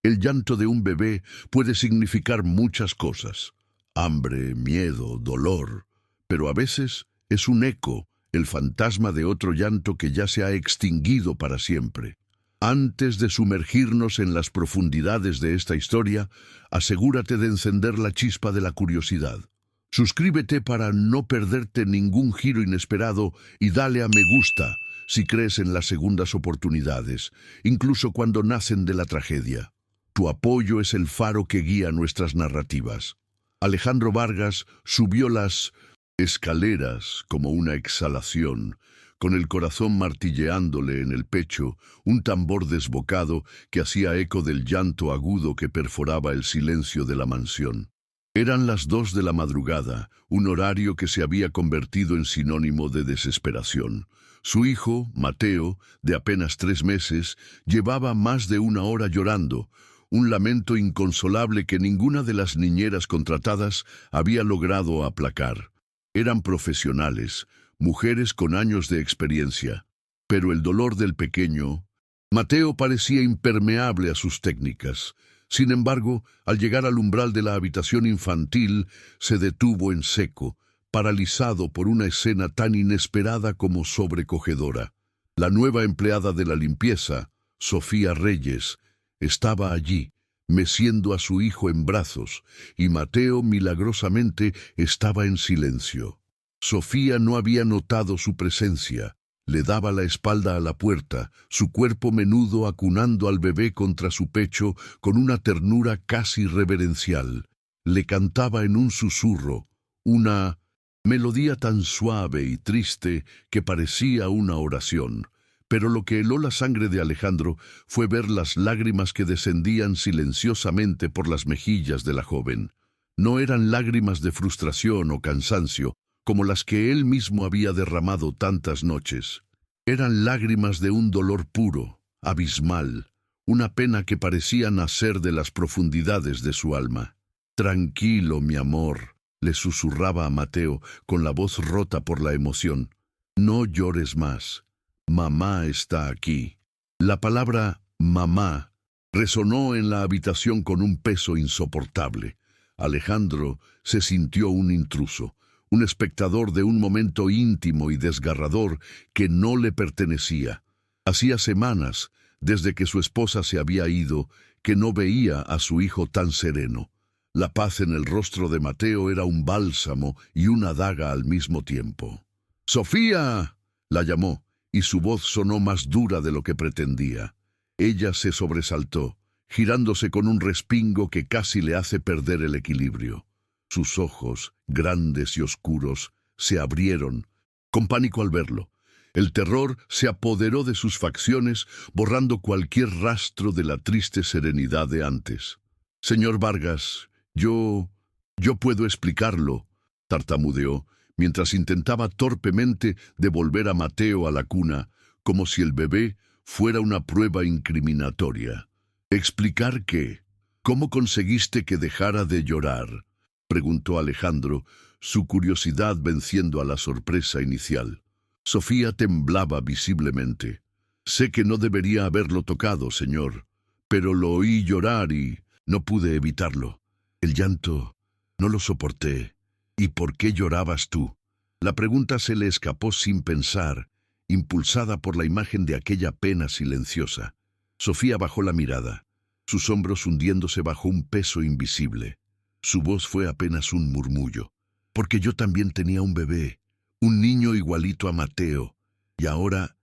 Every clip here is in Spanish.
El llanto de un bebé puede significar muchas cosas: hambre, miedo, dolor, pero a veces es un eco, el fantasma de otro llanto que ya se ha extinguido para siempre. Antes de sumergirnos en las profundidades de esta historia, asegúrate de encender la chispa de la curiosidad. Suscríbete para no perderte ningún giro inesperado y dale a me gusta si crees en las segundas oportunidades, incluso cuando nacen de la tragedia. Tu apoyo es el faro que guía nuestras narrativas. Alejandro Vargas subió las escaleras como una exhalación, con el corazón martilleándole en el pecho, un tambor desbocado que hacía eco del llanto agudo que perforaba el silencio de la mansión. Eran las 2 de la madrugada, un horario que se había convertido en sinónimo de desesperación. Su hijo, Mateo, de apenas 3 meses, llevaba más de 1 hora llorando, un lamento inconsolable que ninguna de las niñeras contratadas había logrado aplacar. Eran profesionales, mujeres con años de experiencia, pero el dolor del pequeño, Mateo, parecía impermeable a sus técnicas. Sin embargo, al llegar al umbral de la habitación infantil, se detuvo en seco, paralizado por una escena tan inesperada como sobrecogedora. La nueva empleada de la limpieza, Sofía Reyes, estaba allí, meciendo a su hijo en brazos, y Mateo milagrosamente estaba en silencio. Sofía no había notado su presencia. Le daba la espalda a la puerta, su cuerpo menudo acunando al bebé contra su pecho con una ternura casi reverencial. Le cantaba en un susurro, una melodía tan suave y triste que parecía una oración. Pero lo que heló la sangre de Alejandro fue ver las lágrimas que descendían silenciosamente por las mejillas de la joven. No eran lágrimas de frustración o cansancio, como las que él mismo había derramado tantas noches. Eran lágrimas de un dolor puro, abismal, una pena que parecía nacer de las profundidades de su alma. «Tranquilo, mi amor», le susurraba a Mateo, con la voz rota por la emoción. «No llores más. Mamá está aquí». La palabra «mamá» resonó en la habitación con un peso insoportable. Alejandro se sintió un intruso, un espectador de un momento íntimo y desgarrador que no le pertenecía. Hacía semanas, desde que su esposa se había ido, que no veía a su hijo tan sereno. La paz en el rostro de Mateo era un bálsamo y una daga al mismo tiempo. «¡Sofía!», la llamó, y su voz sonó más dura de lo que pretendía. Ella se sobresaltó, girándose con un respingo que casi le hace perder el equilibrio. Sus ojos, grandes y oscuros, se abrieron, con pánico al verlo. El terror se apoderó de sus facciones, borrando cualquier rastro de la triste serenidad de antes. «Señor Vargas, yo puedo explicarlo», tartamudeó, mientras intentaba torpemente devolver a Mateo a la cuna, como si el bebé fuera una prueba incriminatoria. «¿Explicar qué? ¿Cómo conseguiste que dejara de llorar?», preguntó Alejandro, su curiosidad venciendo a la sorpresa inicial. Sofía temblaba visiblemente. «Sé que no debería haberlo tocado, señor, pero lo oí llorar y no pude evitarlo. El llanto no lo soporté. ¿Y por qué llorabas tú?». La pregunta se le escapó sin pensar, impulsada por la imagen de aquella pena silenciosa. Sofía bajó la mirada, sus hombros hundiéndose bajo un peso invisible. Su voz fue apenas un murmullo. «Porque yo también tenía un bebé, un niño igualito a Mateo, y ahora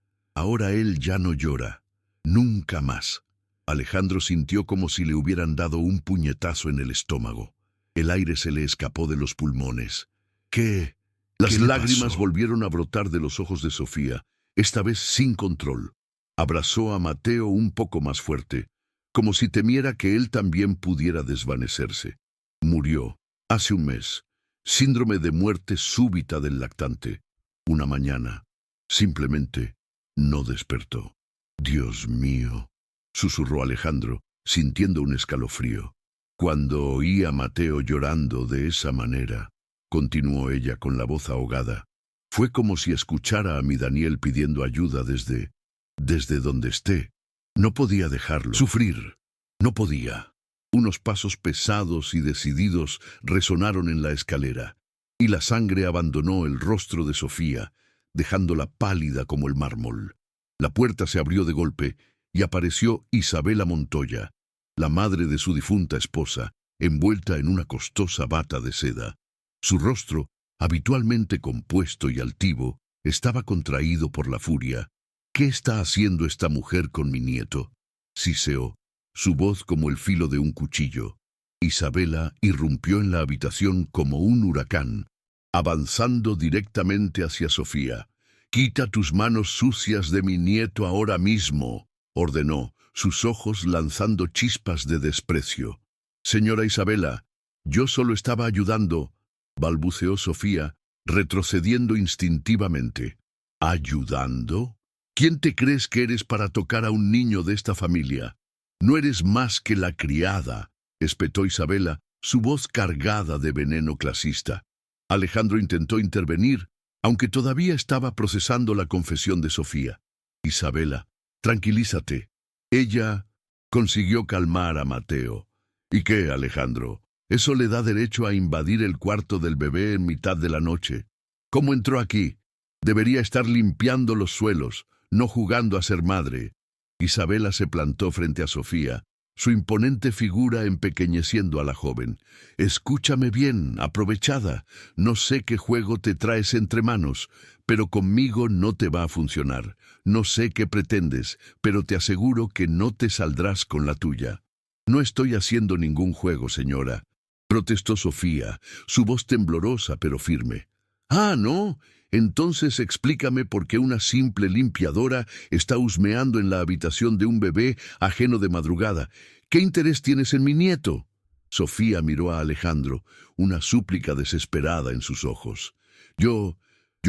él ya no llora. Nunca más». Alejandro sintió como si le hubieran dado un puñetazo en el estómago. El aire se le escapó de los pulmones. «¿Qué? Las lágrimas volvieron a brotar de los ojos de Sofía, esta vez sin control. Abrazó a Mateo un poco más fuerte, como si temiera que él también pudiera desvanecerse. Murió, hace un mes, síndrome de muerte súbita del lactante. Una mañana, simplemente, no despertó. «Dios mío», susurró Alejandro, sintiendo un escalofrío. «Cuando oí a Mateo llorando de esa manera», continuó ella con la voz ahogada, «fue como si escuchara a mi Daniel pidiendo ayuda desde donde esté. No podía dejarlo sufrir. No podía. Unos pasos pesados y decididos resonaron en la escalera, y la sangre abandonó el rostro de Sofía, dejándola pálida como el mármol. La puerta se abrió de golpe y apareció Isabela Montoya, la madre de su difunta esposa, envuelta en una costosa bata de seda. Su rostro, habitualmente compuesto y altivo, estaba contraído por la furia. «¿Qué está haciendo esta mujer con mi nieto?», siseó, su voz como el filo de un cuchillo. Isabela irrumpió en la habitación como un huracán, avanzando directamente hacia Sofía. «Quita tus manos sucias de mi nieto ahora mismo», ordenó, sus ojos lanzando chispas de desprecio. «Señora Isabela, yo solo estaba ayudando», balbuceó Sofía, retrocediendo instintivamente. «¿Ayudando? ¿Quién te crees que eres para tocar a un niño de esta familia? No eres más que la criada», espetó Isabela, su voz cargada de veneno clasista. Alejandro intentó intervenir, aunque todavía estaba procesando la confesión de Sofía. «Isabela, tranquilízate». Ella consiguió calmar a Mateo. «¿Y qué, Alejandro? Eso le da derecho a invadir el cuarto del bebé en mitad de la noche. ¿Cómo entró aquí? Debería estar limpiando los suelos, no jugando a ser madre». Isabela se plantó frente a Sofía, su imponente figura empequeñeciendo a la joven. «Escúchame bien, aprovechada. No sé qué juego te traes entre manos, pero conmigo no te va a funcionar. No sé qué pretendes, pero te aseguro que no te saldrás con la tuya». «No estoy haciendo ningún juego, señora», protestó Sofía, su voz temblorosa pero firme. «Ah, ¿no? Entonces explícame por qué una simple limpiadora está husmeando en la habitación de un bebé ajeno de madrugada. ¿Qué interés tienes en mi nieto?». Sofía miró a Alejandro, una súplica desesperada en sus ojos. Yo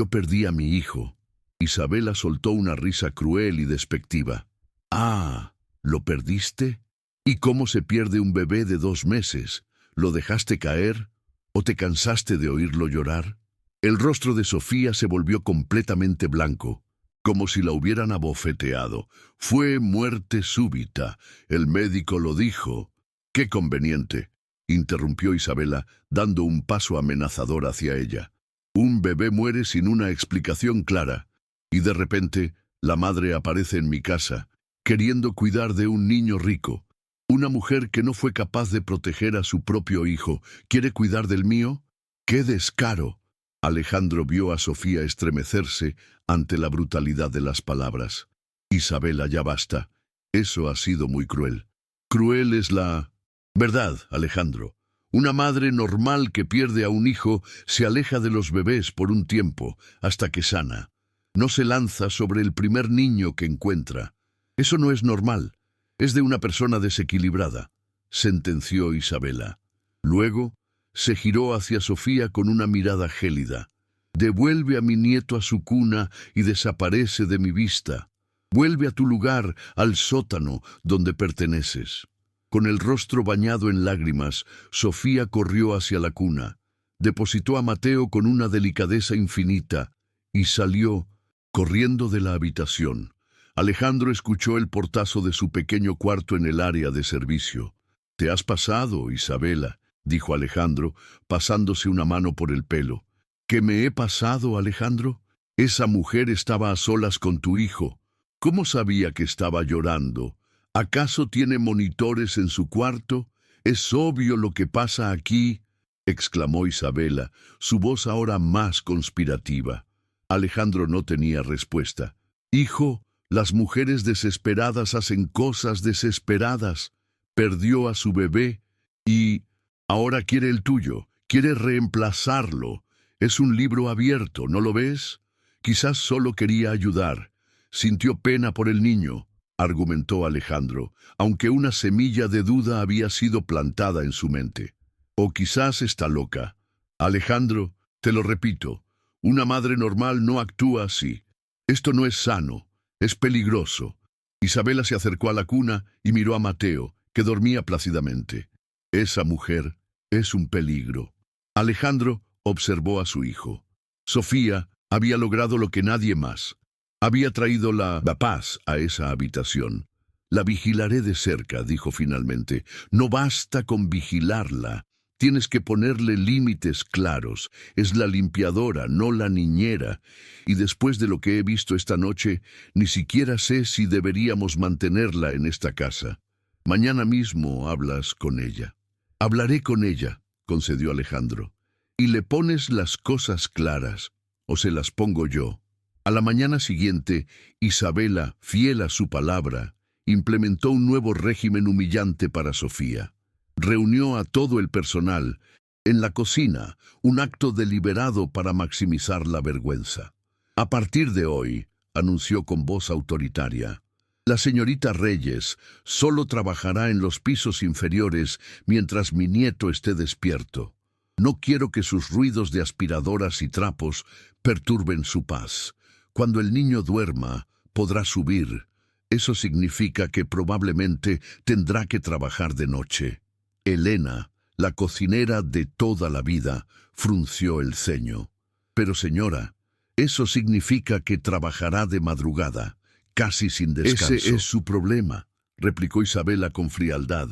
perdí a mi hijo». Isabela soltó una risa cruel y despectiva. «Ah, ¿lo perdiste? ¿Y cómo se pierde un bebé de 2 meses? ¿Lo dejaste caer? ¿O te cansaste de oírlo llorar?». El rostro de Sofía se volvió completamente blanco, como si la hubieran abofeteado. «Fue muerte súbita. El médico lo dijo». «Qué conveniente», interrumpió Isabela, dando un paso amenazador hacia ella. «Un bebé muere sin una explicación clara, y de repente la madre aparece en mi casa, queriendo cuidar de un niño rico. Una mujer que no fue capaz de proteger a su propio hijo, ¿quiere cuidar del mío? ¡Qué descaro!». Alejandro vio a Sofía estremecerse ante la brutalidad de las palabras. «Isabela, ya basta. Eso ha sido muy cruel». «Cruel es la verdad, Alejandro. Una madre normal que pierde a un hijo se aleja de los bebés por un tiempo, hasta que sana. No se lanza sobre el primer niño que encuentra. Eso no es normal. Es de una persona desequilibrada», sentenció Isabela. Luego se giró hacia Sofía con una mirada gélida. «Devuelve a mi nieto a su cuna y desaparece de mi vista. Vuelve a tu lugar, al sótano donde perteneces». Con el rostro bañado en lágrimas, Sofía corrió hacia la cuna, depositó a Mateo con una delicadeza infinita y salió corriendo de la habitación. Alejandro escuchó el portazo de su pequeño cuarto en el área de servicio. «Te has pasado, Isabela», dijo Alejandro, pasándose una mano por el pelo. «¿Qué me he pasado, Alejandro? Esa mujer estaba a solas con tu hijo. ¿Cómo sabía que estaba llorando? ¿Acaso tiene monitores en su cuarto? Es obvio lo que pasa aquí», exclamó Isabela, su voz ahora más conspirativa. Alejandro no tenía respuesta. «Hijo, las mujeres desesperadas hacen cosas desesperadas. Perdió a su bebé y ahora quiere el tuyo, quiere reemplazarlo. Es un libro abierto, ¿no lo ves? Quizás solo quería ayudar. Sintió pena por el niño», argumentó Alejandro, aunque una semilla de duda había sido plantada en su mente. «O quizás está loca. Alejandro, te lo repito, una madre normal no actúa así. Esto no es sano, es peligroso». Isabela se acercó a la cuna y miró a Mateo, que dormía plácidamente. «Esa mujer es un peligro». Alejandro observó a su hijo. Sofía había logrado lo que nadie más. Había traído la paz a esa habitación. La vigilaré de cerca, dijo finalmente. No basta con vigilarla. Tienes que ponerle límites claros. Es la limpiadora, no la niñera. Y después de lo que he visto esta noche, ni siquiera sé si deberíamos mantenerla en esta casa. Mañana mismo hablas con ella. Hablaré con ella, concedió Alejandro. Y le pones las cosas claras, o se las pongo yo. A la mañana siguiente, Isabela, fiel a su palabra, implementó un nuevo régimen humillante para Sofía. Reunió a todo el personal en la cocina, un acto deliberado para maximizar la vergüenza. A partir de hoy, anunció con voz autoritaria, la señorita Reyes solo trabajará en los pisos inferiores mientras mi nieto esté despierto. No quiero que sus ruidos de aspiradoras y trapos perturben su paz. Cuando el niño duerma, podrá subir. Eso significa que probablemente tendrá que trabajar de noche. Elena, la cocinera de toda la vida, frunció el ceño. Pero señora, eso significa que trabajará de madrugada, casi sin descanso. Ese es su problema, replicó Isabela con frialdad.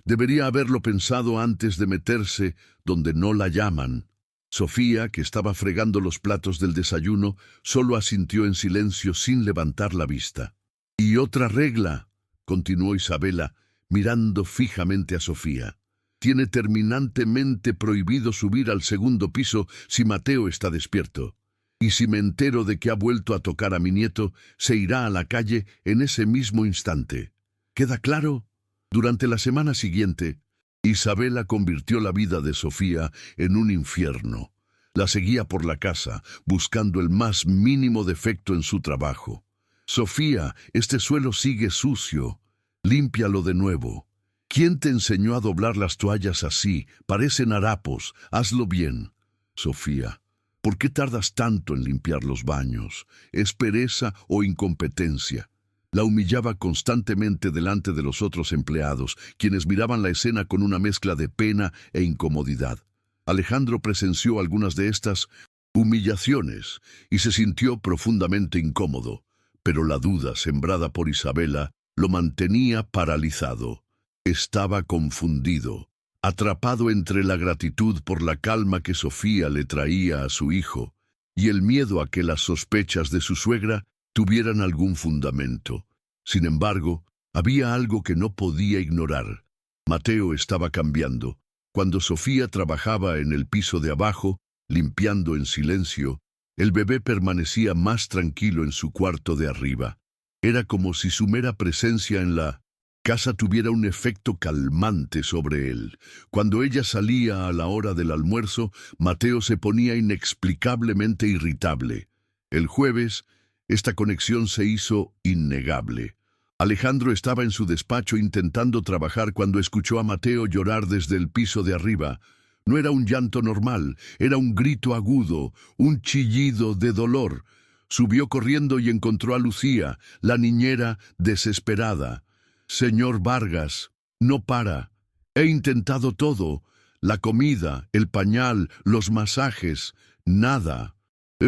Debería haberlo pensado antes de meterse donde no la llaman. Sofía, que estaba fregando los platos del desayuno, solo asintió en silencio sin levantar la vista. Y otra regla, continuó Isabela, mirando fijamente a Sofía. Tiene terminantemente prohibido subir al segundo piso si Mateo está despierto. Y si me entero de que ha vuelto a tocar a mi nieto, se irá a la calle en ese mismo instante. ¿Queda claro? Durante la semana siguiente, Isabela convirtió la vida de Sofía en un infierno. La seguía por la casa, buscando el más mínimo defecto en su trabajo. Sofía, este suelo sigue sucio. Límpialo de nuevo. ¿Quién te enseñó a doblar las toallas así? Parecen harapos. Hazlo bien. Sofía, ¿por qué tardas tanto en limpiar los baños? ¿Es pereza o incompetencia? La humillaba constantemente delante de los otros empleados, quienes miraban la escena con una mezcla de pena e incomodidad. Alejandro presenció algunas de estas humillaciones y se sintió profundamente incómodo, pero la duda sembrada por Isabela lo mantenía paralizado. Estaba confundido, atrapado entre la gratitud por la calma que Sofía le traía a su hijo y el miedo a que las sospechas de su suegra tuvieran algún fundamento. Sin embargo, había algo que no podía ignorar. Mateo estaba cambiando. Cuando Sofía trabajaba en el piso de abajo, limpiando en silencio, el bebé permanecía más tranquilo en su cuarto de arriba. Era como si su mera presencia en la casa tuviera un efecto calmante sobre él. Cuando ella salía a la hora del almuerzo, Mateo se ponía inexplicablemente irritable. El jueves, esta conexión se hizo innegable. Alejandro estaba en su despacho intentando trabajar cuando escuchó a Mateo llorar desde el piso de arriba. No era un llanto normal, era un grito agudo, un chillido de dolor. Subió corriendo y encontró a Lucía, la niñera, desesperada. «Señor Vargas, no para. He intentado todo. La comida, el pañal, los masajes. Nada».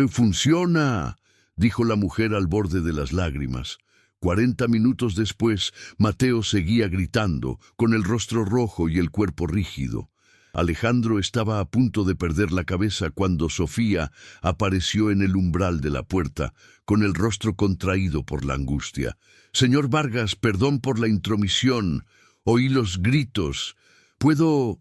«Funciona», dijo la mujer al borde de las lágrimas. 40 minutos después, Mateo seguía gritando, con el rostro rojo y el cuerpo rígido. Alejandro estaba a punto de perder la cabeza cuando Sofía apareció en el umbral de la puerta, con el rostro contraído por la angustia. «Señor Vargas, perdón por la intromisión. Oí los gritos. ¿Puedo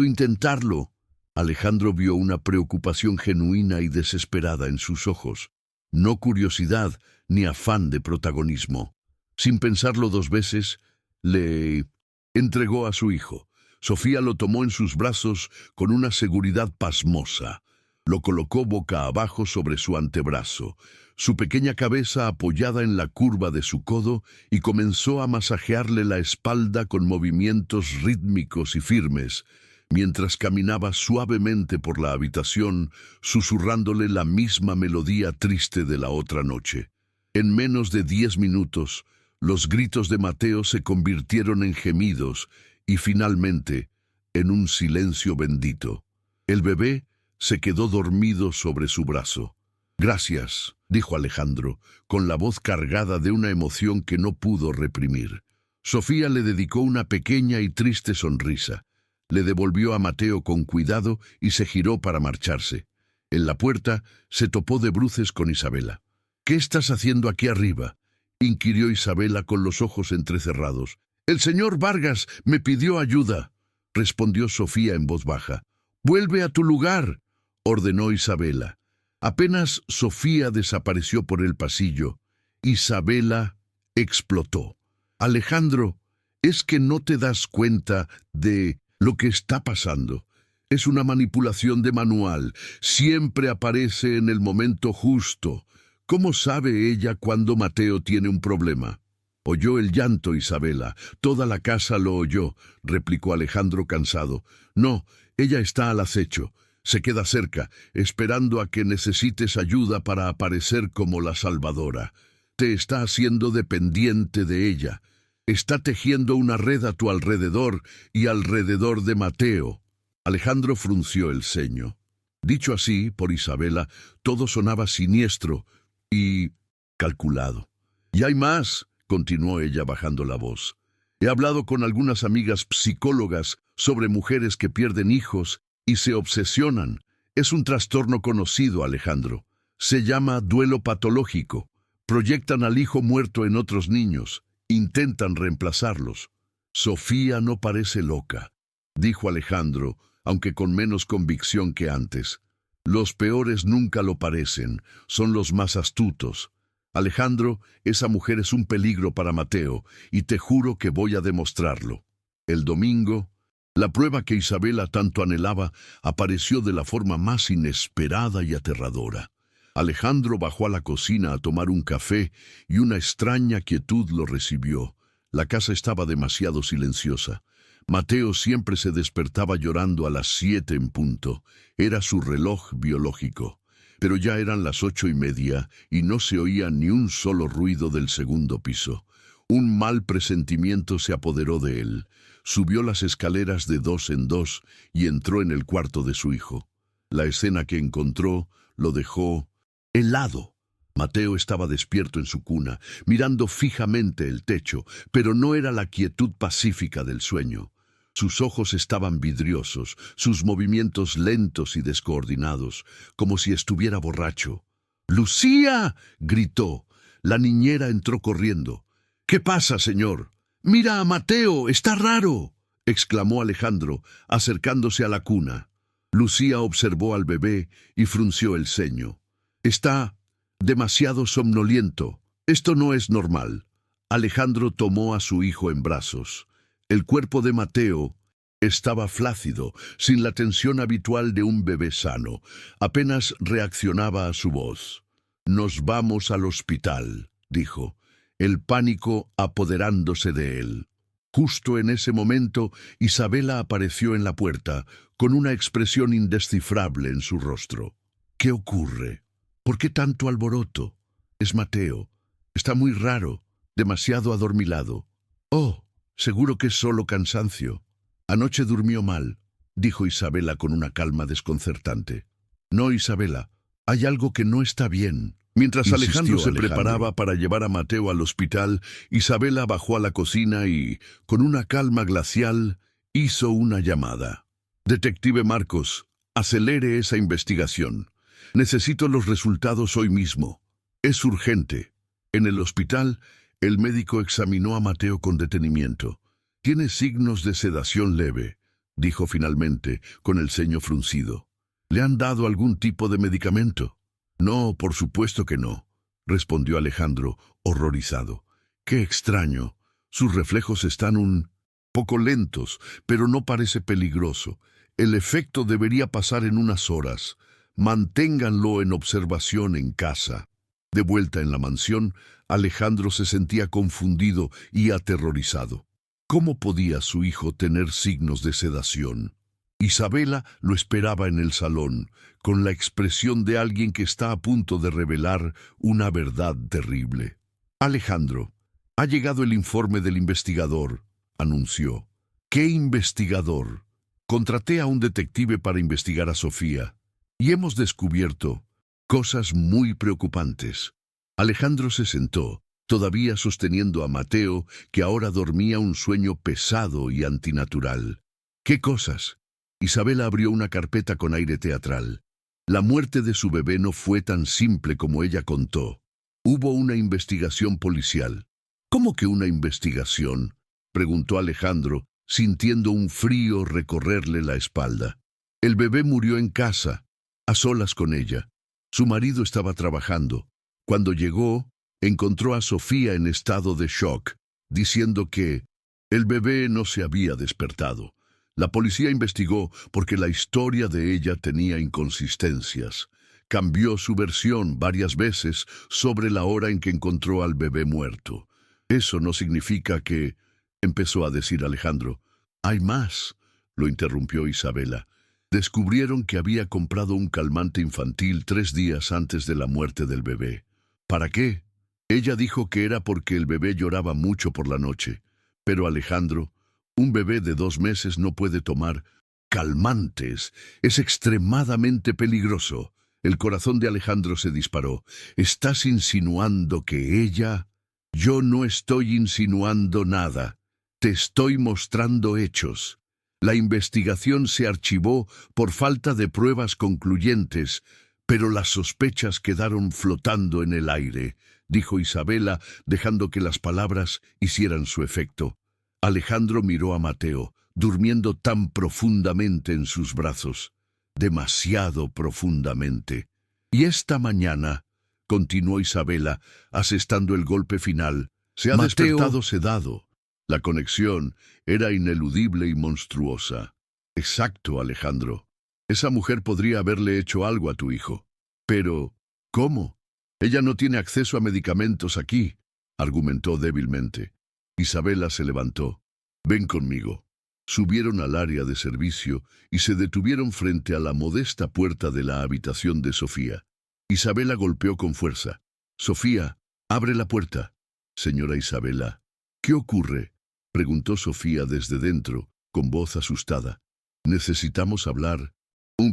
intentarlo?» Alejandro vio una preocupación genuina y desesperada en sus ojos. No curiosidad ni afán de protagonismo. Sin pensarlo 2 veces, le entregó a su hijo. Sofía lo tomó en sus brazos con una seguridad pasmosa. Lo colocó boca abajo sobre su antebrazo, su pequeña cabeza apoyada en la curva de su codo, y comenzó a masajearle la espalda con movimientos rítmicos y firmes, mientras caminaba suavemente por la habitación, susurrándole la misma melodía triste de la otra noche. En menos de 10 minutos, los gritos de Mateo se convirtieron en gemidos y finalmente en un silencio bendito. El bebé se quedó dormido sobre su brazo. «Gracias», dijo Alejandro, con la voz cargada de una emoción que no pudo reprimir. Sofía le dedicó una pequeña y triste sonrisa. Le devolvió a Mateo con cuidado y se giró para marcharse. En la puerta se topó de bruces con Isabela. «¿Qué estás haciendo aquí arriba?», inquirió Isabela con los ojos entrecerrados. «El señor Vargas me pidió ayuda», respondió Sofía en voz baja. «Vuelve a tu lugar», ordenó Isabela. Apenas Sofía desapareció por el pasillo, Isabela explotó. «Alejandro, ¿es que no te das cuenta de lo que está pasando? Es una manipulación de manual. Siempre aparece en el momento justo. ¿Cómo sabe ella cuando Mateo tiene un problema?» «Oyó el llanto, Isabela. Toda la casa lo oyó», replicó Alejandro cansado. «No, ella está al acecho. Se queda cerca, esperando a que necesites ayuda para aparecer como la salvadora. Te está haciendo dependiente de ella. Está tejiendo una red a tu alrededor y alrededor de Mateo». Alejandro frunció el ceño. Dicho así, por Isabela, todo sonaba siniestro y calculado. «Y hay más», continuó ella bajando la voz. «He hablado con algunas amigas psicólogas sobre mujeres que pierden hijos y se obsesionan. Es un trastorno conocido, Alejandro. Se llama duelo patológico. Proyectan al hijo muerto en otros niños. Intentan reemplazarlos». «Sofía no parece loca», dijo Alejandro, aunque con menos convicción que antes. «Los peores nunca lo parecen, son los más astutos. Alejandro, esa mujer es un peligro para Mateo, y te juro que voy a demostrarlo». El domingo, la prueba que Isabela tanto anhelaba apareció de la forma más inesperada y aterradora. Alejandro bajó a la cocina a tomar un café y una extraña quietud lo recibió. La casa estaba demasiado silenciosa. Mateo siempre se despertaba llorando a las 7 en punto. Era su reloj biológico. Pero ya eran las 8:30 y no se oía ni un solo ruido del segundo piso. Un mal presentimiento se apoderó de él. Subió las escaleras de 2 en 2 y entró en el cuarto de su hijo. La escena que encontró lo dejó helado. Mateo estaba despierto en su cuna, mirando fijamente el techo, pero no era la quietud pacífica del sueño. Sus ojos estaban vidriosos, sus movimientos lentos y descoordinados, como si estuviera borracho. «¡Lucía!», gritó. La niñera entró corriendo. «¿Qué pasa, señor?». «Mira a Mateo, está raro», exclamó Alejandro, acercándose a la cuna. Lucía observó al bebé y frunció el ceño. «Está demasiado somnoliento. Esto no es normal». Alejandro tomó a su hijo en brazos. El cuerpo de Mateo estaba flácido, sin la tensión habitual de un bebé sano. Apenas reaccionaba a su voz. «Nos vamos al hospital», dijo, el pánico apoderándose de él. Justo en ese momento, Isabela apareció en la puerta, con una expresión indescifrable en su rostro. «¿Qué ocurre? ¿Por qué tanto alboroto? Es Mateo. Está muy raro, demasiado adormilado». «Oh, seguro que es solo cansancio. Anoche durmió mal», dijo Isabela con una calma desconcertante. «No, Isabela, hay algo que no está bien». Mientras Alejandro se preparaba para llevar a Mateo al hospital, Isabela bajó a la cocina y, con una calma glacial, hizo una llamada. «Detective Marcos, acelere esa investigación. Necesito los resultados hoy mismo. Es urgente». En el hospital, el médico examinó a Mateo con detenimiento. «Tiene signos de sedación leve», dijo finalmente, con el ceño fruncido. «¿Le han dado algún tipo de medicamento?» «No, por supuesto que no», respondió Alejandro, horrorizado. «Qué extraño. Sus reflejos están un poco lentos, pero no parece peligroso. El efecto debería pasar en unas horas. Manténganlo en observación en casa». De vuelta en la mansión, Alejandro se sentía confundido y aterrorizado. ¿Cómo podía su hijo tener signos de sedación? Isabela lo esperaba en el salón, con la expresión de alguien que está a punto de revelar una verdad terrible. «Alejandro, ha llegado el informe del investigador», anunció. «¿Qué investigador?» «Contraté a un detective para investigar a Sofía, y hemos descubierto cosas muy preocupantes». Alejandro se sentó, todavía sosteniendo a Mateo, que ahora dormía un sueño pesado y antinatural. ¿Qué cosas? Isabela abrió una carpeta con aire teatral. La muerte de su bebé no fue tan simple como ella contó. Hubo una investigación policial. ¿Cómo que una investigación?, preguntó Alejandro, sintiendo un frío recorrerle la espalda. El bebé murió en casa, a solas con ella. Su marido estaba trabajando. Cuando llegó, encontró a Sofía en estado de shock, diciendo que el bebé no se había despertado. La policía investigó porque la historia de ella tenía inconsistencias. Cambió su versión varias veces sobre la hora en que encontró al bebé muerto. Eso no significa que... empezó a decir Alejandro. «Hay más», lo interrumpió Isabela. Descubrieron que había comprado un calmante infantil 3 días antes de la muerte del bebé. ¿Para qué? Ella dijo que era porque el bebé lloraba mucho por la noche. Pero Alejandro, un bebé de 2 meses no puede tomar calmantes. Es extremadamente peligroso. El corazón de Alejandro se disparó. ¿Estás insinuando que ella...? Yo no estoy insinuando nada. Te estoy mostrando hechos. La investigación se archivó por falta de pruebas concluyentes, pero las sospechas quedaron flotando en el aire, dijo Isabela, dejando que las palabras hicieran su efecto. Alejandro miró a Mateo, durmiendo tan profundamente en sus brazos, demasiado profundamente. Y esta mañana, continuó Isabela, asestando el golpe final, se ha despertado sedado. La conexión era ineludible y monstruosa. Exacto, Alejandro. Esa mujer podría haberle hecho algo a tu hijo. Pero, ¿cómo? Ella no tiene acceso a medicamentos aquí, argumentó débilmente. Isabela se levantó. Ven conmigo. Subieron al área de servicio y se detuvieron frente a la modesta puerta de la habitación de Sofía. Isabela golpeó con fuerza. Sofía, abre la puerta. Señora Isabela, ¿qué ocurre?, preguntó Sofía desde dentro, con voz asustada. Necesitamos hablar.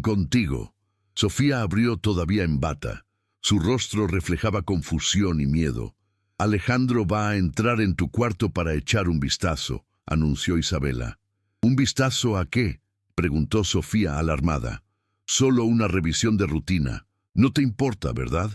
Contigo. Sofía abrió todavía en bata. Su rostro reflejaba confusión y miedo. Alejandro va a entrar en tu cuarto para echar un vistazo, anunció Isabela. ¿Un vistazo a qué?, preguntó Sofía alarmada. Solo una revisión de rutina. No te importa, ¿verdad?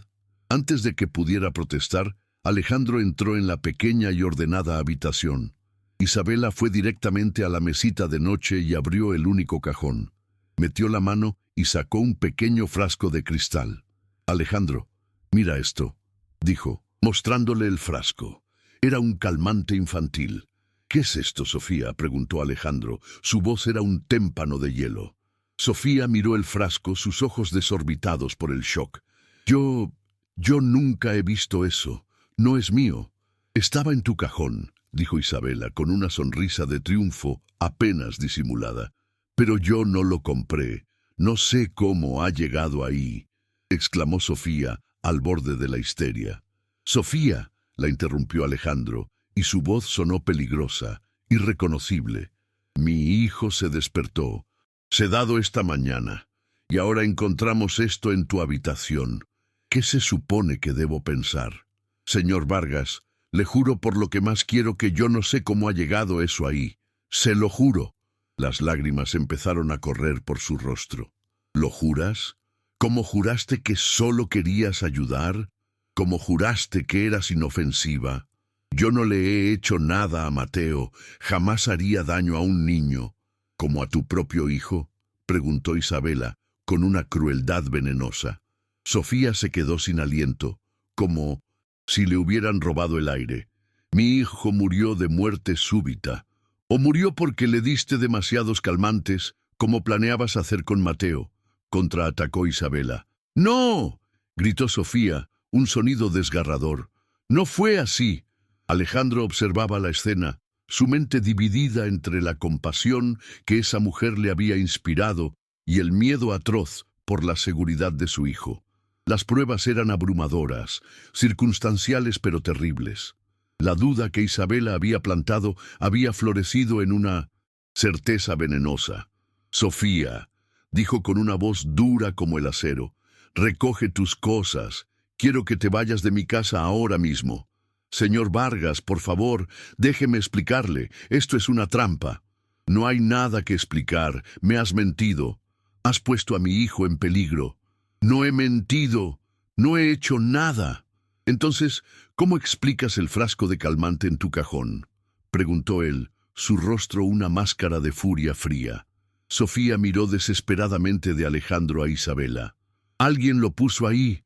Antes de que pudiera protestar, Alejandro entró en la pequeña y ordenada habitación. Isabela fue directamente a la mesita de noche y abrió el único cajón. Metió la mano y sacó un pequeño frasco de cristal. Alejandro, mira esto, dijo, mostrándole el frasco. Era un calmante infantil. ¿Qué es esto, Sofía?, preguntó Alejandro. Su voz era un témpano de hielo. Sofía miró el frasco, sus ojos desorbitados por el shock. Yo nunca he visto eso. No es mío. Estaba en tu cajón, dijo Isabela con una sonrisa de triunfo apenas disimulada. Pero yo no lo compré. No sé cómo ha llegado ahí, exclamó Sofía al borde de la histeria. Sofía, la interrumpió Alejandro, y su voz sonó peligrosa, irreconocible. Mi hijo se despertó, sedado esta mañana, y ahora encontramos esto en tu habitación. ¿Qué se supone que debo pensar? Señor Vargas, le juro por lo que más quiero que yo no sé cómo ha llegado eso ahí. Se lo juro. Las lágrimas empezaron a correr por su rostro. ¿Lo juras? ¿Cómo juraste que solo querías ayudar? ¿Cómo juraste que eras inofensiva? Yo no le he hecho nada a Mateo. Jamás haría daño a un niño. ¿Como a tu propio hijo?, preguntó Isabela, con una crueldad venenosa. Sofía se quedó sin aliento, como si le hubieran robado el aire. Mi hijo murió de muerte súbita. ¿O murió porque le diste demasiados calmantes, como planeabas hacer con Mateo?, contraatacó Isabela. ¡No!, gritó Sofía, un sonido desgarrador. No fue así. Alejandro observaba la escena, su mente dividida entre la compasión que esa mujer le había inspirado y el miedo atroz por la seguridad de su hijo. Las pruebas eran abrumadoras, circunstanciales pero terribles. La duda que Isabela había plantado había florecido en una certeza venenosa. Sofía, dijo con una voz dura como el acero, recoge tus cosas. Quiero que te vayas de mi casa ahora mismo. Señor Vargas, por favor, déjeme explicarle. Esto es una trampa. No hay nada que explicar. Me has mentido. Has puesto a mi hijo en peligro. No he mentido. No he hecho nada. Entonces, ¿cómo explicas el frasco de calmante en tu cajón?, preguntó él, su rostro una máscara de furia fría. Sofía miró desesperadamente de Alejandro a Isabela. Alguien lo puso ahí.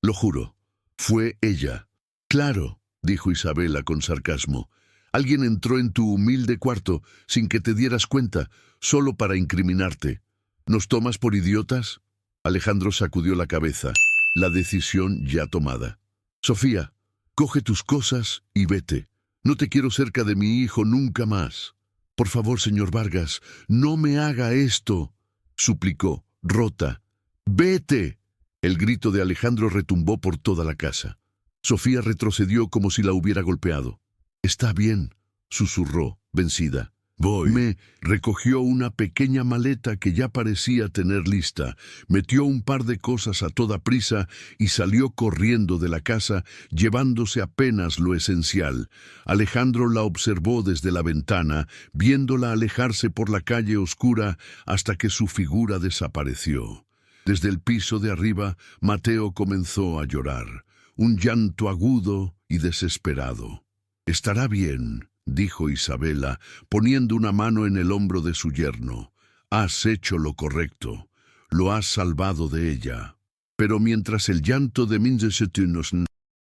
Lo juro. Fue ella. Claro, dijo Isabela con sarcasmo. Alguien entró en tu humilde cuarto sin que te dieras cuenta, solo para incriminarte. ¿Nos tomas por idiotas? Alejandro sacudió la cabeza. La decisión ya tomada. Sofía, coge tus cosas y vete. No te quiero cerca de mi hijo nunca más. Por favor, señor Vargas, no me haga esto, suplicó, rota. ¡Vete! El grito de Alejandro retumbó por toda la casa. Sofía retrocedió como si la hubiera golpeado. Está bien, susurró, vencida. Voy. Me recogió una pequeña maleta que ya parecía tener lista, metió un par de cosas a toda prisa y salió corriendo de la casa, llevándose apenas lo esencial. Alejandro la observó desde la ventana, viéndola alejarse por la calle oscura hasta que su figura desapareció. Desde el piso de arriba, Mateo comenzó a llorar, un llanto agudo y desesperado. «Estará bien», dijo Isabela, poniendo una mano en el hombro de su yerno. «Has hecho lo correcto. Lo has salvado de ella». Pero mientras el llanto de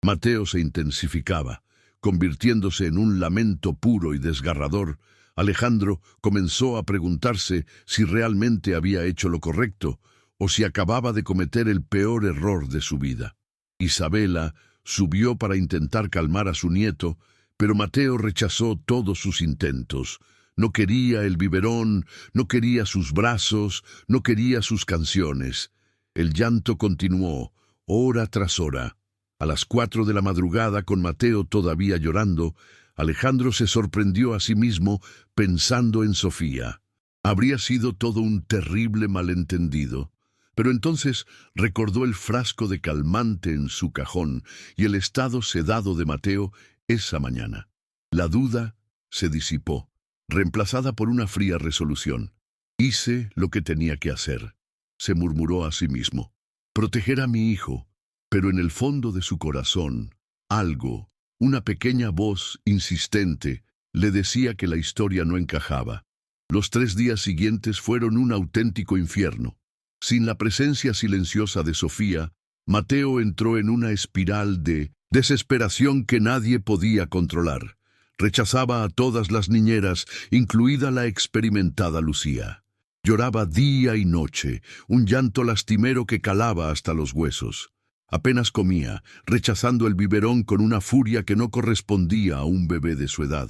Mateo se intensificaba, convirtiéndose en un lamento puro y desgarrador, Alejandro comenzó a preguntarse si realmente había hecho lo correcto o si acababa de cometer el peor error de su vida. Isabela subió para intentar calmar a su nieto, pero Mateo rechazó todos sus intentos. No quería el biberón, no quería sus brazos, no quería sus canciones. El llanto continuó, hora tras hora. A las 4 de la madrugada, con Mateo todavía llorando, Alejandro se sorprendió a sí mismo pensando en Sofía. Habría sido todo un terrible malentendido. Pero entonces recordó el frasco de calmante en su cajón y el estado sedado de Mateo esa mañana. La duda se disipó, reemplazada por una fría resolución. Hice lo que tenía que hacer, se murmuró a sí mismo. Proteger a mi hijo, pero en el fondo de su corazón, algo, una pequeña voz insistente, le decía que la historia no encajaba. Los 3 días siguientes fueron un auténtico infierno. Sin la presencia silenciosa de Sofía, Mateo entró en una espiral de desesperación que nadie podía controlar. Rechazaba a todas las niñeras, incluida la experimentada Lucía. Lloraba día y noche, un llanto lastimero que calaba hasta los huesos. Apenas comía, rechazando el biberón con una furia que no correspondía a un bebé de su edad.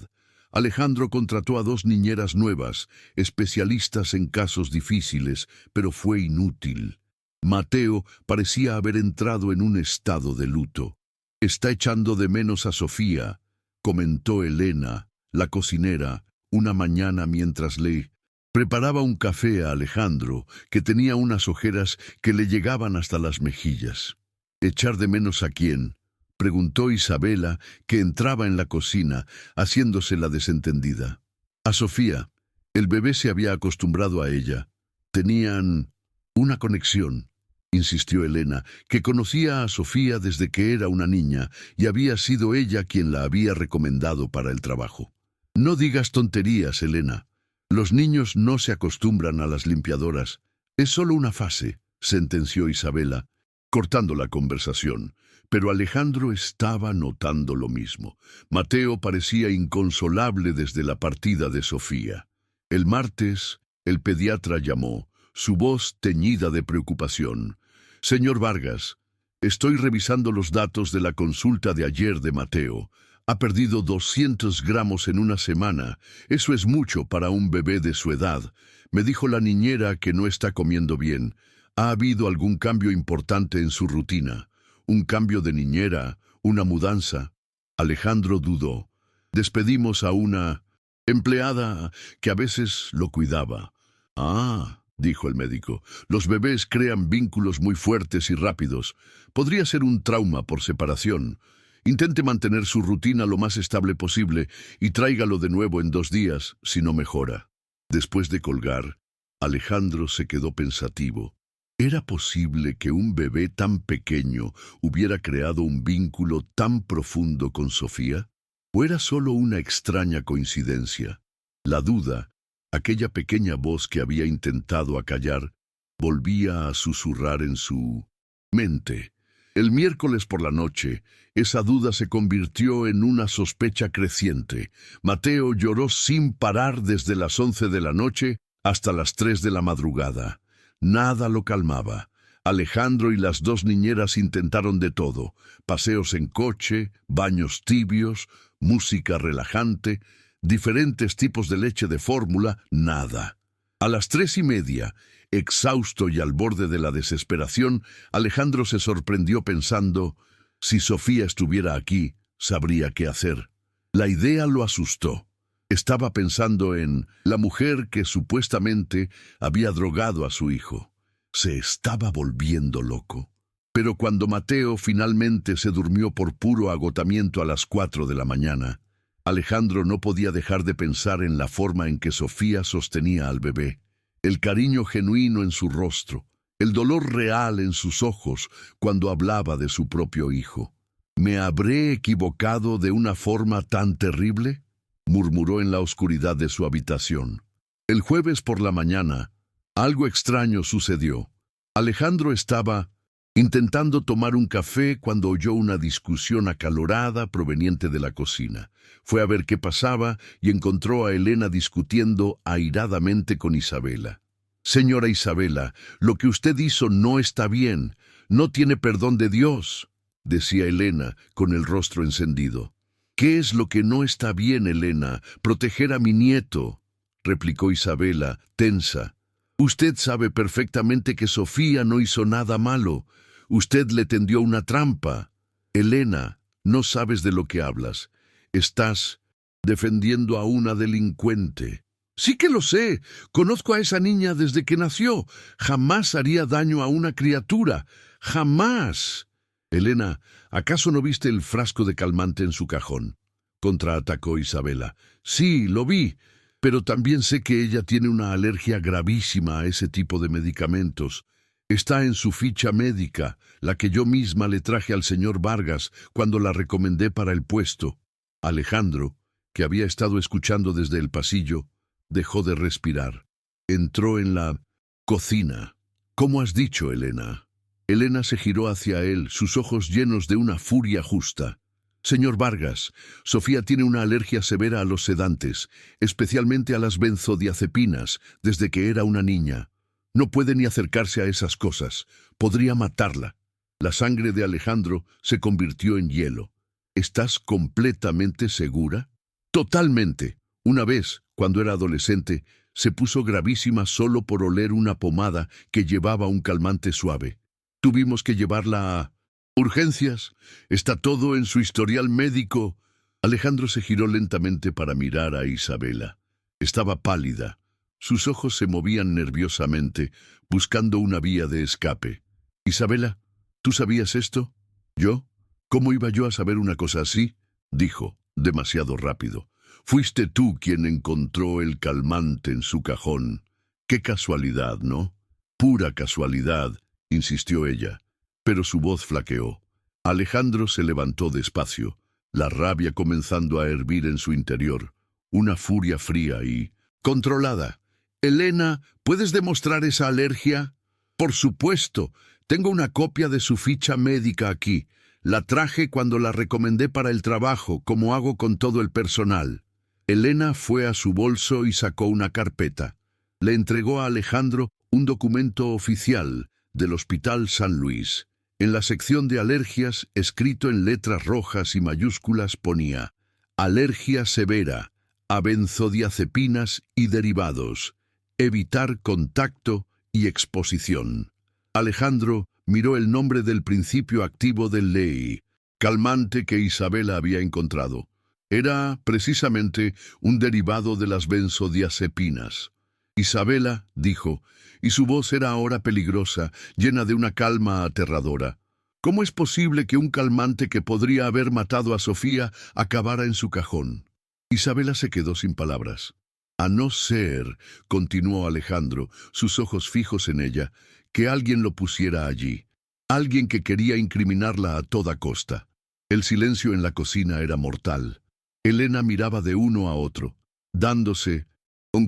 Alejandro contrató a 2 niñeras nuevas, especialistas en casos difíciles, pero fue inútil. Mateo parecía haber entrado en un estado de luto. «Está echando de menos a Sofía», comentó Elena, la cocinera, una mañana mientras le preparaba un café a Alejandro, que tenía unas ojeras que le llegaban hasta las mejillas. «¿Echar de menos a quién?», preguntó Isabela, que entraba en la cocina, haciéndose la desentendida. «A Sofía. El bebé se había acostumbrado a ella. Tenían una conexión», insistió Elena, que conocía a Sofía desde que era una niña y había sido ella quien la había recomendado para el trabajo. «No digas tonterías, Elena. Los niños no se acostumbran a las limpiadoras. Es solo una fase», sentenció Isabela, cortando la conversación. Pero Alejandro estaba notando lo mismo. Mateo parecía inconsolable desde la partida de Sofía. El martes, el pediatra llamó, su voz teñida de preocupación. «Señor Vargas, estoy revisando los datos de la consulta de ayer de Mateo. Ha perdido 200 gramos en una semana. Eso es mucho para un bebé de su edad. Me dijo la niñera que no está comiendo bien. ¿Ha habido algún cambio importante en su rutina? ¿Un cambio de niñera? ¿Una mudanza?» Alejandro dudó. «Despedimos a una empleada que a veces lo cuidaba». «Ah», dijo el médico, «los bebés crean vínculos muy fuertes y rápidos. Podría ser un trauma por separación. Intente mantener su rutina lo más estable posible y tráigalo de nuevo en 2 días, si no mejora. Después de colgar, Alejandro se quedó pensativo. ¿Era posible que un bebé tan pequeño hubiera creado un vínculo tan profundo con Sofía? ¿O era solo una extraña coincidencia? La duda, aquella pequeña voz que había intentado acallar, volvía a susurrar en su mente. El miércoles por la noche, esa duda se convirtió en una sospecha creciente. Mateo lloró sin parar desde las 11 de la noche hasta las 3 de la madrugada. Nada lo calmaba. Alejandro y las 2 niñeras intentaron de todo: paseos en coche, baños tibios, música relajante, diferentes tipos de leche de fórmula, nada. A las 3:30, exhausto y al borde de la desesperación, Alejandro se sorprendió pensando: si Sofía estuviera aquí, sabría qué hacer. La idea lo asustó. Estaba pensando en la mujer que supuestamente había drogado a su hijo. Se estaba volviendo loco. Pero cuando Mateo finalmente se durmió por puro agotamiento a las 4 de la mañana, Alejandro no podía dejar de pensar en la forma en que Sofía sostenía al bebé, el cariño genuino en su rostro, el dolor real en sus ojos cuando hablaba de su propio hijo. ¿Me habré equivocado de una forma tan terrible?, murmuró en la oscuridad de su habitación. El jueves por la mañana, algo extraño sucedió. Alejandro estaba intentando tomar un café cuando oyó una discusión acalorada proveniente de la cocina. Fue a ver qué pasaba y encontró a Elena discutiendo airadamente con Isabela. «Señora Isabela, lo que usted hizo no está bien. No tiene perdón de Dios», decía Elena con el rostro encendido. «¿Qué es lo que no está bien, Elena? Proteger a mi nieto», replicó Isabela, tensa. «Usted sabe perfectamente que Sofía no hizo nada malo. Usted le tendió una trampa. Elena, no sabes de lo que hablas. Estás defendiendo a una delincuente». «Sí que lo sé. Conozco a esa niña desde que nació. Jamás haría daño a una criatura. ¡Jamás!». «Elena, ¿acaso no viste el frasco de calmante en su cajón?», contraatacó Isabela. «Sí, lo vi, pero también sé que ella tiene una alergia gravísima a ese tipo de medicamentos. Está en su ficha médica, la que yo misma le traje al señor Vargas cuando la recomendé para el puesto». Alejandro, que había estado escuchando desde el pasillo, dejó de respirar. Entró en la cocina. «¿Cómo has dicho, Elena?». Elena se giró hacia él, sus ojos llenos de una furia justa. «Señor Vargas, Sofía tiene una alergia severa a los sedantes, especialmente a las benzodiazepinas, desde que era una niña. No puede ni acercarse a esas cosas. Podría matarla». La sangre de Alejandro se convirtió en hielo. «¿Estás completamente segura?». «Totalmente. Una vez, cuando era adolescente, se puso gravísima solo por oler una pomada que llevaba un calmante suave. Tuvimos que llevarla a urgencias. Está todo en su historial médico». Alejandro se giró lentamente para mirar a Isabela. Estaba pálida. Sus ojos se movían nerviosamente, buscando una vía de escape. «Isabela, ¿tú sabías esto?». «¿Yo? ¿Cómo iba yo a saber una cosa así?», dijo, demasiado rápido. «Fuiste tú quien encontró el calmante en su cajón. Qué casualidad, ¿no?». «Pura casualidad», insistió ella, pero su voz flaqueó. Alejandro se levantó despacio, la rabia comenzando a hervir en su interior, una furia fría y controlada. «Elena, ¿puedes demostrar esa alergia?». «Por supuesto. Tengo una copia de su ficha médica aquí. La traje cuando la recomendé para el trabajo, como hago con todo el personal». Elena fue a su bolso y sacó una carpeta. Le entregó a Alejandro un documento oficial del Hospital San Luis. En la sección de alergias, escrito en letras rojas y mayúsculas, ponía: «Alergia severa a benzodiazepinas y derivados. Evitar contacto y exposición». Alejandro miró el nombre del principio activo del ley, calmante que Isabela había encontrado. Era, precisamente, un derivado de las benzodiazepinas. «Isabela», dijo, y su voz era ahora peligrosa, llena de una calma aterradora. ¿Cómo es posible que un calmante que podría haber matado a Sofía acabara en su cajón? Isabela se quedó sin palabras. A no ser, continuó Alejandro, sus ojos fijos en ella, que alguien lo pusiera allí. Alguien que quería incriminarla a toda costa. El silencio en la cocina era mortal. Elena miraba de uno a otro, dándose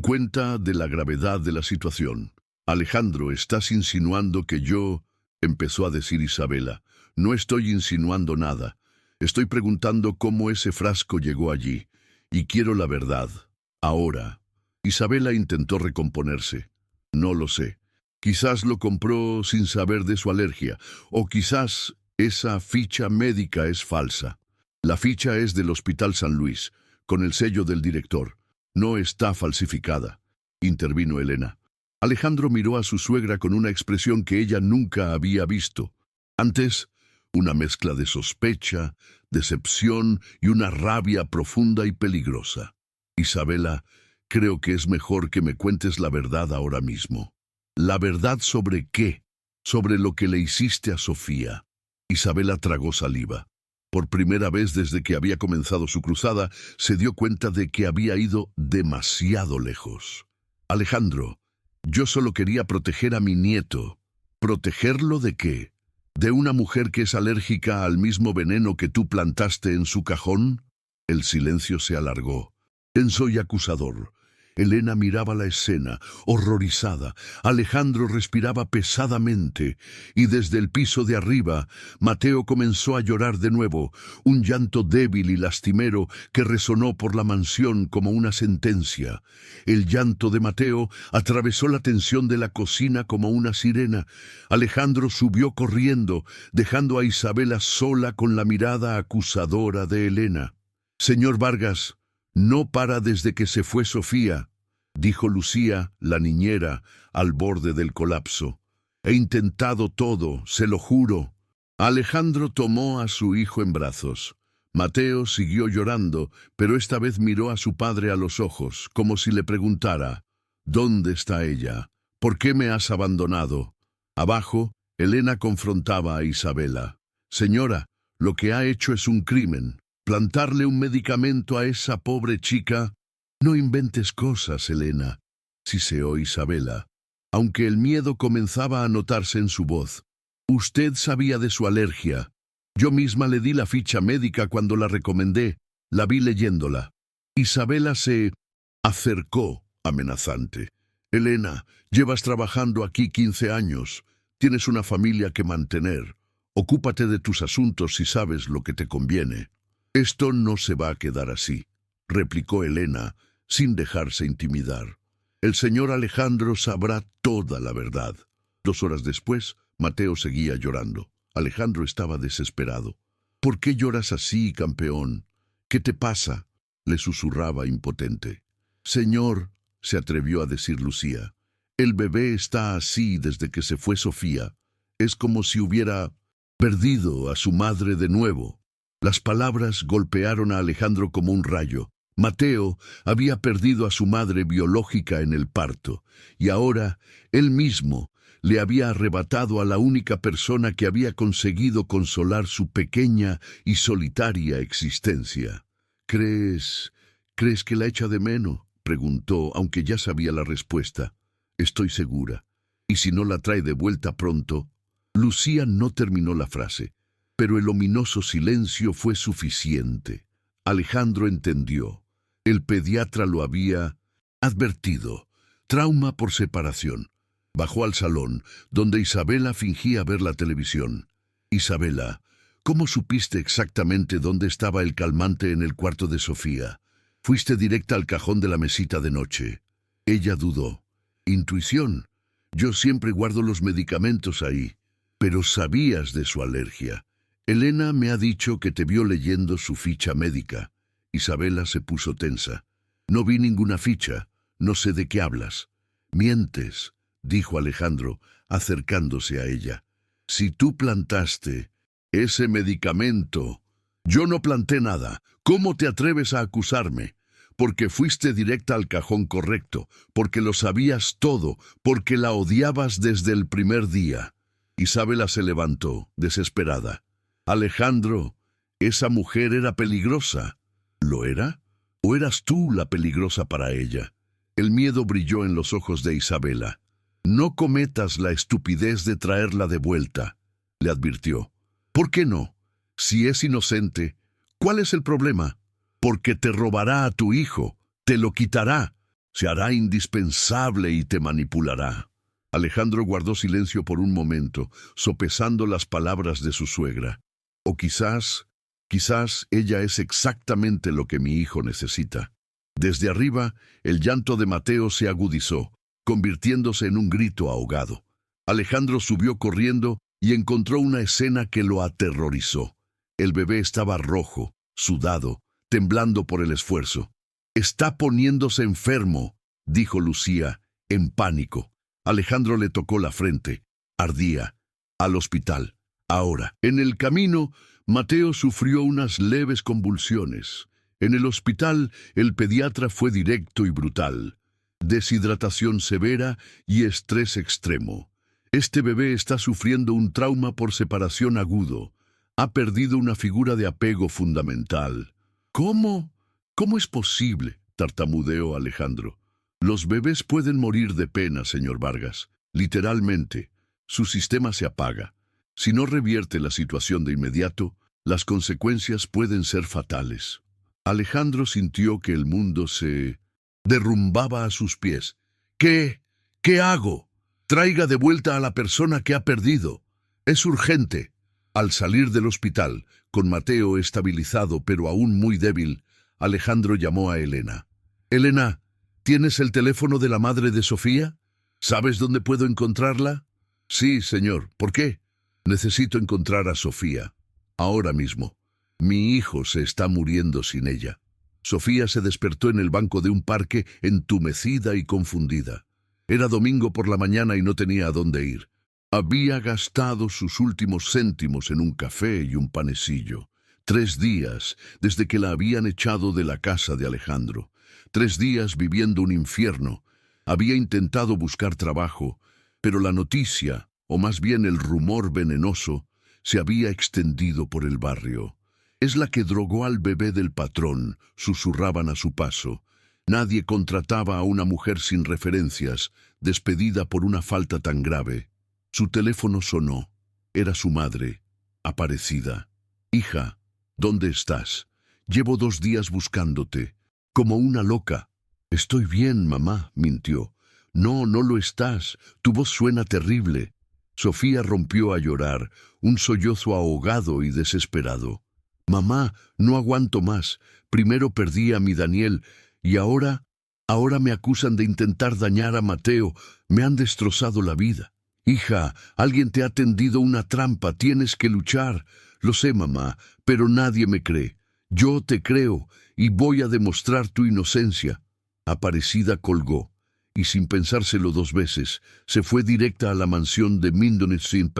cuenta de la gravedad de la situación. Alejandro, estás insinuando que yo... empezó a decir Isabela. No estoy insinuando nada. Estoy preguntando cómo ese frasco llegó allí. Y quiero la verdad. Ahora. Isabela intentó recomponerse. No lo sé. Quizás lo compró sin saber de su alergia. O quizás esa ficha médica es falsa. La ficha es del Hospital San Luis, con el sello del director. No está falsificada, intervino Elena. Alejandro miró a su suegra con una expresión que ella nunca había visto. Antes, una mezcla de sospecha, decepción y una rabia profunda y peligrosa. Isabela, creo que es mejor que me cuentes la verdad ahora mismo. ¿La verdad sobre qué? Sobre lo que le hiciste a Sofía. Isabela tragó saliva. Por primera vez desde que había comenzado su cruzada, se dio cuenta de que había ido demasiado lejos. Alejandro, yo solo quería proteger a mi nieto. ¿Protegerlo de qué? ¿De una mujer que es alérgica al mismo veneno que tú plantaste en su cajón? El silencio se alargó. Tenso y acusador. Elena miraba la escena, horrorizada. Alejandro respiraba pesadamente, y desde el piso de arriba, Mateo comenzó a llorar de nuevo, un llanto débil y lastimero que resonó por la mansión como una sentencia. El llanto de Mateo atravesó la tensión de la cocina como una sirena. Alejandro subió corriendo, dejando a Isabela sola con la mirada acusadora de Elena. «Señor Vargas, no para desde que se fue Sofía», dijo Lucía, la niñera, al borde del colapso. «He intentado todo, se lo juro». Alejandro tomó a su hijo en brazos. Mateo siguió llorando, pero esta vez miró a su padre a los ojos, como si le preguntara, «¿Dónde está ella? ¿Por qué me has abandonado?» Abajo, Elena confrontaba a Isabela. «Señora, lo que ha hecho es un crimen. Plantarle un medicamento a esa pobre chica». «No inventes cosas, Elena», siseó Isabela, aunque el miedo comenzaba a notarse en su voz. «Usted sabía de su alergia. Yo misma le di la ficha médica cuando la recomendé. La vi leyéndola». Isabela se acercó, amenazante. «Elena, llevas trabajando aquí 15 años. Tienes una familia que mantener. Ocúpate de tus asuntos si sabes lo que te conviene». «Esto no se va a quedar así», replicó Elena, sin dejarse intimidar. «El señor Alejandro sabrá toda la verdad». 2 horas después, Mateo seguía llorando. Alejandro estaba desesperado. «¿Por qué lloras así, campeón? ¿Qué te pasa?», le susurraba impotente. «Señor», se atrevió a decir Lucía, «el bebé está así desde que se fue Sofía. Es como si hubiera perdido a su madre de nuevo». Las palabras golpearon a Alejandro como un rayo. Mateo había perdido a su madre biológica en el parto, y ahora él mismo le había arrebatado a la única persona que había conseguido consolar su pequeña y solitaria existencia. ¿Crees que la echa de menos?», preguntó, aunque ya sabía la respuesta. «Estoy segura. ¿Y si no la trae de vuelta pronto?» Lucía no terminó la frase, pero el ominoso silencio fue suficiente. Alejandro entendió. El pediatra lo había advertido. Trauma por separación. Bajó al salón, donde Isabela fingía ver la televisión. «Isabela, ¿cómo supiste exactamente dónde estaba el calmante en el cuarto de Sofía? Fuiste directa al cajón de la mesita de noche». Ella dudó. «Intuición. Yo siempre guardo los medicamentos ahí». «Pero sabías de su alergia. Elena me ha dicho que te vio leyendo su ficha médica». Isabela se puso tensa. «No vi ninguna ficha. No sé de qué hablas». «Mientes», dijo Alejandro, acercándose a ella. «Si tú plantaste ese medicamento...». «Yo no planté nada. ¿Cómo te atreves a acusarme? Porque fuiste directa al cajón correcto, porque lo sabías todo, porque la odiabas desde el primer día». Isabela se levantó, desesperada. Alejandro, esa mujer era peligrosa. ¿Lo era? ¿O eras tú la peligrosa para ella? El miedo brilló en los ojos de Isabela. No cometas la estupidez de traerla de vuelta, le advirtió. ¿Por qué no? Si es inocente, ¿cuál es el problema? Porque te robará a tu hijo, te lo quitará, se hará indispensable y te manipulará. Alejandro guardó silencio por un momento, sopesando las palabras de su suegra. O quizás ella es exactamente lo que mi hijo necesita. Desde arriba, el llanto de Mateo se agudizó, convirtiéndose en un grito ahogado. Alejandro subió corriendo y encontró una escena que lo aterrorizó. El bebé estaba rojo, sudado, temblando por el esfuerzo. «Está poniéndose enfermo», dijo Lucía, en pánico. Alejandro le tocó la frente. Ardía. Al hospital. Ahora. En el camino, Mateo sufrió unas leves convulsiones. En el hospital, el pediatra fue directo y brutal. Deshidratación severa y estrés extremo. Este bebé está sufriendo un trauma por separación agudo. Ha perdido una figura de apego fundamental. ¿Cómo? ¿Cómo es posible?, tartamudeó Alejandro. Los bebés pueden morir de pena, señor Vargas. Literalmente, su sistema se apaga. Si no revierte la situación de inmediato, las consecuencias pueden ser fatales. Alejandro sintió que el mundo se derrumbaba a sus pies. ¿Qué hago? Traiga de vuelta a la persona que ha perdido. Es urgente. Al salir del hospital, con Mateo estabilizado pero aún muy débil, Alejandro llamó a Elena. «Elena, ¿tienes el teléfono de la madre de Sofía? ¿Sabes dónde puedo encontrarla?» «Sí, señor. ¿Por qué?» «Necesito encontrar a Sofía. Ahora mismo. Mi hijo se está muriendo sin ella». Sofía se despertó en el banco de un parque, entumecida y confundida. Era domingo por la mañana y no tenía a dónde ir. Había gastado sus últimos céntimos en un café y un panecillo. 3 días desde que la habían echado de la casa de Alejandro. 3 días viviendo un infierno. Había intentado buscar trabajo, pero la noticia, o más bien el rumor venenoso, se había extendido por el barrio. «Es la que drogó al bebé del patrón», susurraban a su paso. Nadie contrataba a una mujer sin referencias, despedida por una falta tan grave. Su teléfono sonó. Era su madre, Aparecida. «Hija, ¿dónde estás? Llevo 2 días buscándote, como una loca». «Estoy bien, mamá», mintió. «No, no lo estás. Tu voz suena terrible». Sofía rompió a llorar, un sollozo ahogado y desesperado. «Mamá, no aguanto más. Primero perdí a mi Daniel y ahora me acusan de intentar dañar a Mateo. Me han destrozado la vida». «Hija, alguien te ha tendido una trampa. Tienes que luchar». «Lo sé, mamá, pero nadie me cree. Yo te creo y voy a demostrar tu inocencia». Aparecida colgó y, sin pensárselo 2 veces, se fue directa a la mansión de Mindonetsin.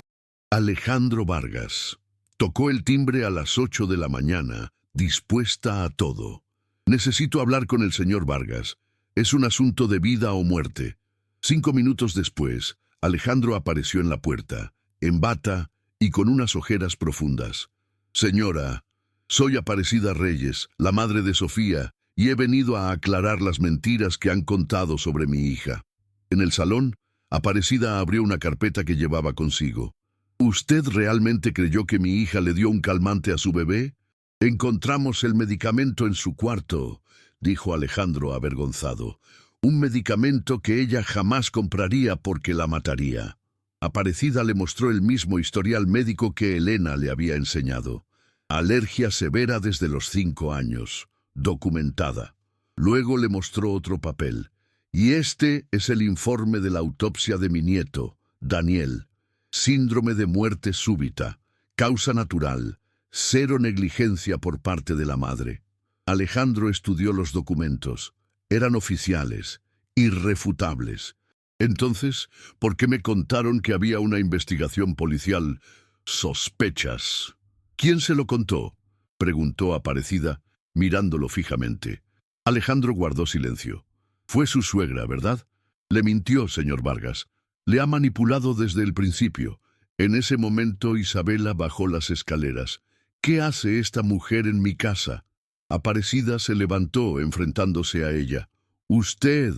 Alejandro Vargas tocó el timbre a las 8 de la mañana, dispuesta a todo. «Necesito hablar con el señor Vargas. Es un asunto de vida o muerte». 5 minutos después, Alejandro apareció en la puerta, en bata y con unas ojeras profundas. «Señora, soy Aparecida Reyes, la madre de Sofía, y he venido a aclarar las mentiras que han contado sobre mi hija». En el salón, Aparecida abrió una carpeta que llevaba consigo. «¿Usted realmente creyó que mi hija le dio un calmante a su bebé?» «Encontramos el medicamento en su cuarto», dijo Alejandro avergonzado. «Un medicamento que ella jamás compraría porque la mataría». Aparecida le mostró el mismo historial médico que Elena le había enseñado. Alergia severa desde los 5 años, documentada. Luego le mostró otro papel. «Y este es el informe de la autopsia de mi nieto, Daniel. Síndrome de muerte súbita, causa natural, 0 negligencia por parte de la madre». Alejandro estudió los documentos. Eran oficiales, irrefutables. «Entonces, ¿por qué me contaron que había una investigación policial? Sospechas». «¿Quién se lo contó?», preguntó Aparecida, mirándolo fijamente. Alejandro guardó silencio. «Fue su suegra, ¿verdad? Le mintió, señor Vargas. Le ha manipulado desde el principio. En ese momento Isabela bajó las escaleras. ¿Qué hace esta mujer en mi casa? Aparecida se levantó enfrentándose a ella. Usted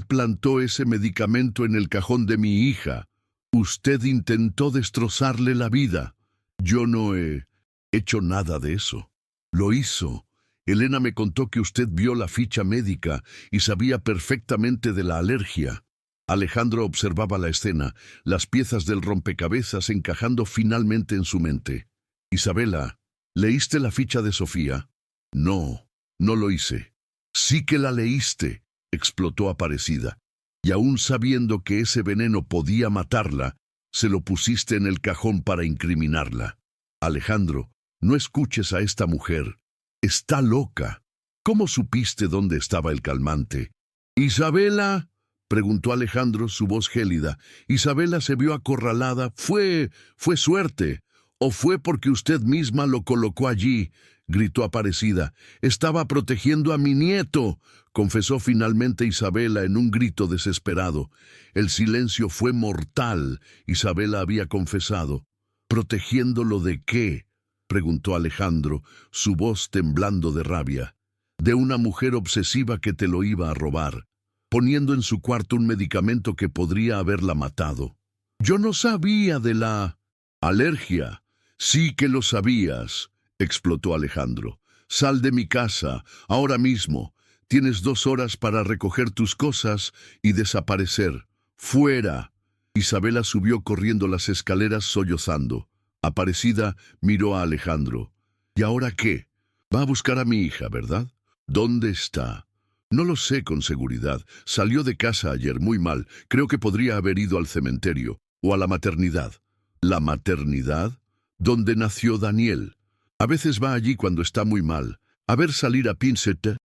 plantó ese medicamento en el cajón de mi hija. Usted intentó destrozarle la vida. Yo no he hecho nada de eso. Lo hizo. Elena me contó que usted vio la ficha médica y sabía perfectamente de la alergia. Alejandro observaba la escena, las piezas del rompecabezas encajando finalmente en su mente. Isabela, ¿leíste la ficha de Sofía? No, no lo hice. Sí que la leíste, explotó Aparecida. Y aún sabiendo que ese veneno podía matarla, se lo pusiste en el cajón para incriminarla. Alejandro, no escuches a esta mujer. Está loca. ¿Cómo supiste dónde estaba el calmante? Isabela, preguntó Alejandro, su voz gélida. Isabela se vio acorralada. ¿Fue suerte? ¿O fue porque usted misma lo colocó allí? Gritó Aparecida. Estaba protegiendo a mi nieto, confesó finalmente Isabela en un grito desesperado. El silencio fue mortal. Isabela había confesado. ¿Protegiéndolo de qué?, preguntó Alejandro, su voz temblando de rabia. De una mujer obsesiva que te lo iba a robar, poniendo en su cuarto un medicamento que podría haberla matado. Yo no sabía de la alergia. Sí que lo sabías, explotó Alejandro. Sal de mi casa, ahora mismo. Tienes 2 horas para recoger tus cosas y desaparecer. ¡Fuera! Isabela subió corriendo las escaleras sollozando. Aparecida miró a Alejandro. ¿Y ahora qué? Va a buscar a mi hija, ¿verdad? ¿Dónde está? No lo sé con seguridad. Salió de casa ayer muy mal. Creo que podría haber ido al cementerio o a la maternidad. ¿La maternidad? ¿Dónde nació Daniel? A veces va allí cuando está muy mal. A ver salir a Pinsete.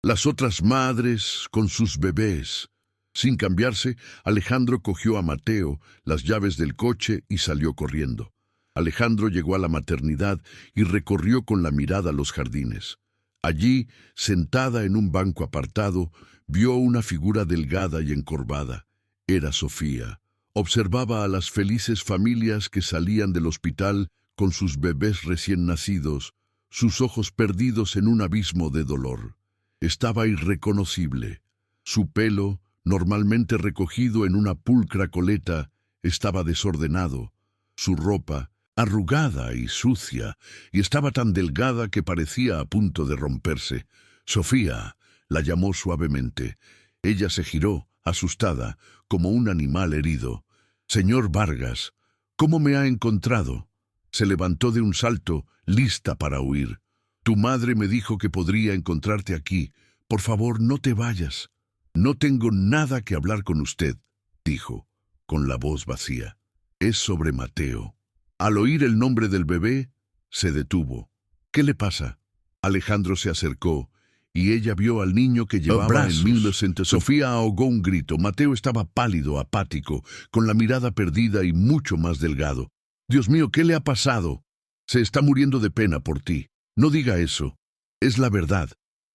Las otras madres con sus bebés. Sin cambiarse, Alejandro cogió a Mateo, las llaves del coche y salió corriendo. Alejandro llegó a la maternidad y recorrió con la mirada los jardines. Allí, sentada en un banco apartado, vio una figura delgada y encorvada. Era Sofía. Observaba a las felices familias que salían del hospital con sus bebés recién nacidos, sus ojos perdidos en un abismo de dolor. Estaba irreconocible. Su pelo, normalmente recogido en una pulcra coleta, estaba desordenado. Su ropa, arrugada y sucia, y estaba tan delgada que parecía a punto de romperse. Sofía, la llamó suavemente. Ella se giró, asustada, como un animal herido. Señor Vargas, ¿cómo me ha encontrado? Se levantó de un salto, lista para huir. Tu madre me dijo que podría encontrarte aquí. Por favor, no te vayas. No tengo nada que hablar con usted, dijo, con la voz vacía. Es sobre Mateo. Al oír el nombre del bebé, se detuvo. ¿Qué le pasa? Alejandro se acercó, y ella vio al niño que llevaba en 1900. Sofía ahogó un grito. Mateo estaba pálido, apático, con la mirada perdida y mucho más delgado. Dios mío, ¿qué le ha pasado? Se está muriendo de pena por ti. No diga eso. Es la verdad.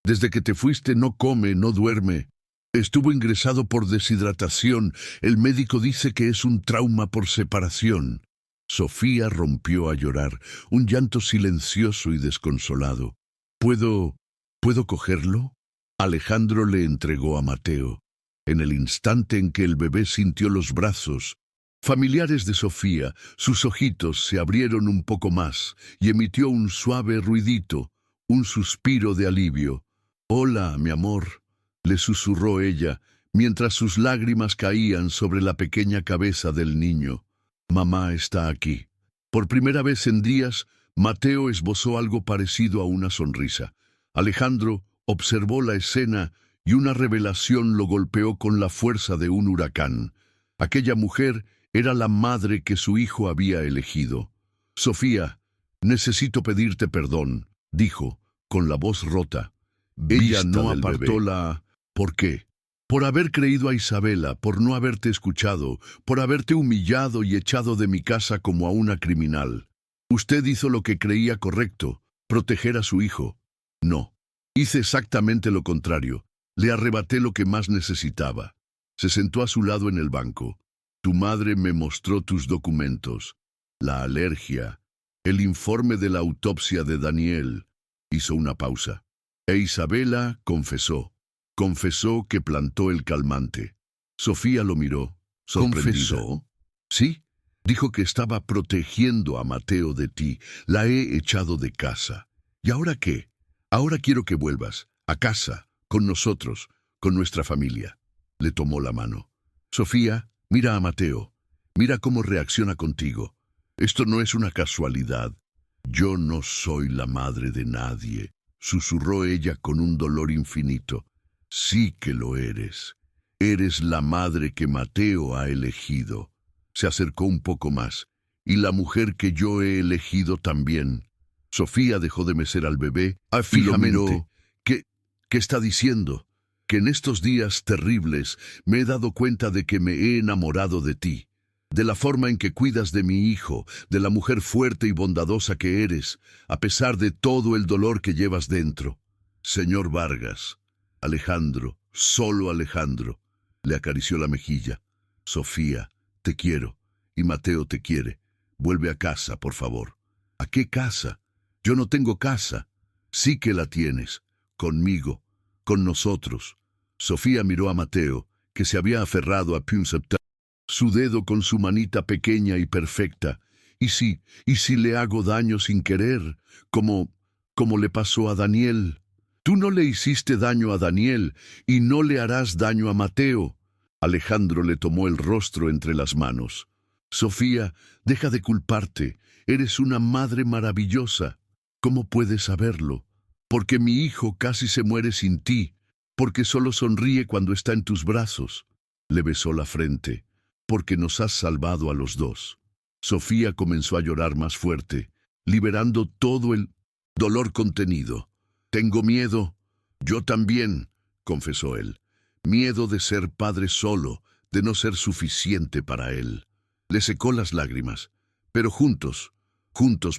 Desde que te fuiste no come, no duerme. Estuvo ingresado por deshidratación. El médico dice que es un trauma por separación. Sofía rompió a llorar, un llanto silencioso y desconsolado. ¿Puedo cogerlo? Alejandro le entregó a Mateo. En el instante en que el bebé sintió los brazos familiares de Sofía, sus ojitos se abrieron un poco más y emitió un suave ruidito, un suspiro de alivio. «Hola, mi amor», le susurró ella, mientras sus lágrimas caían sobre la pequeña cabeza del niño. «Mamá está aquí». Por primera vez en días, Mateo esbozó algo parecido a una sonrisa. Alejandro observó la escena y una revelación lo golpeó con la fuerza de un huracán. Aquella mujer era la madre que su hijo había elegido. «Sofía, necesito pedirte perdón», dijo, con la voz rota. Ella no apartó la... ¿Por qué? Por haber creído a Isabela, por no haberte escuchado, por haberte humillado y echado de mi casa como a una criminal. Usted hizo lo que creía correcto, proteger a su hijo. No, hice exactamente lo contrario. Le arrebaté lo que más necesitaba. Se sentó a su lado en el banco. Tu madre me mostró tus documentos, la alergia, el informe de la autopsia de Daniel. Hizo una pausa. E Isabela confesó que plantó el calmante. Sofía lo miró, sorprendida. ¿Confesó? Sí, dijo que estaba protegiendo a Mateo de ti. La he echado de casa. ¿Y ahora qué? Ahora quiero que vuelvas, a casa, con nosotros, con nuestra familia. Le tomó la mano. Sofía, mira a Mateo. Mira cómo reacciona contigo. Esto no es una casualidad. Yo no soy la madre de nadie, susurró ella con un dolor infinito. Sí que lo eres. Eres la madre que Mateo ha elegido. Se acercó un poco más. Y la mujer que yo he elegido también. Sofía dejó de mecer al bebé fijamente. ¿Qué está diciendo? Que en estos días terribles me he dado cuenta de que me he enamorado de ti, de la forma en que cuidas de mi hijo, de la mujer fuerte y bondadosa que eres, a pesar de todo el dolor que llevas dentro. Señor Vargas, Alejandro, solo Alejandro, le acarició la mejilla. Sofía, te quiero, y Mateo te quiere. Vuelve a casa, por favor. ¿A qué casa? Yo no tengo casa. Sí que la tienes, conmigo, con nosotros. Sofía miró a Mateo, que se había aferrado a su dedo con su manita pequeña y perfecta. ¿Y si le hago daño sin querer, como le pasó a Daniel? Tú no le hiciste daño a Daniel y no le harás daño a Mateo. Alejandro le tomó el rostro entre las manos. Sofía, deja de culparte. Eres una madre maravillosa. ¿Cómo puedes saberlo? Porque mi hijo casi se muere sin ti, porque solo sonríe cuando está en tus brazos. Le besó la frente. Porque nos has salvado a los dos. Sofía comenzó a llorar más fuerte, liberando todo el dolor contenido. Tengo miedo. Yo también, confesó él. Miedo de ser padre solo, de no ser suficiente para él. Le secó las lágrimas. Pero juntos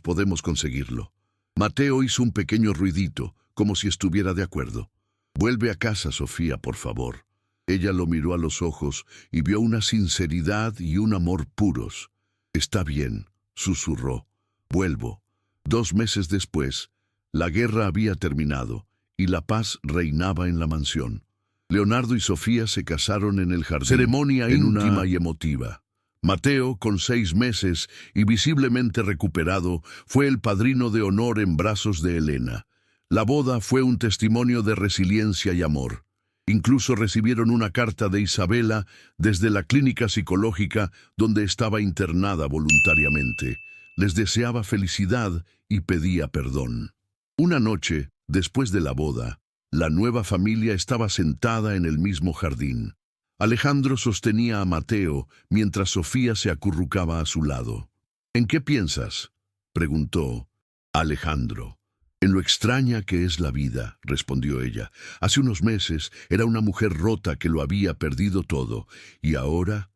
podemos conseguirlo. Mateo hizo un pequeño ruidito, como si estuviera de acuerdo. Vuelve a casa, Sofía, por favor. Ella lo miró a los ojos y vio una sinceridad y un amor puros. Está bien, susurró. Vuelvo. 2 meses después, la guerra había terminado y la paz reinaba en la mansión. Leonardo y Sofía se casaron en el jardín. Ceremonia íntima y emotiva. Mateo, con 6 meses y visiblemente recuperado, fue el padrino de honor en brazos de Elena. La boda fue un testimonio de resiliencia y amor. Incluso recibieron una carta de Isabela desde la clínica psicológica donde estaba internada voluntariamente. Les deseaba felicidad y pedía perdón. Una noche, después de la boda, la nueva familia estaba sentada en el mismo jardín. Alejandro sostenía a Mateo mientras Sofía se acurrucaba a su lado. ¿En qué piensas?, preguntó Alejandro. En lo extraña que es la vida, respondió ella. Hace unos meses era una mujer rota que lo había perdido todo, y ahora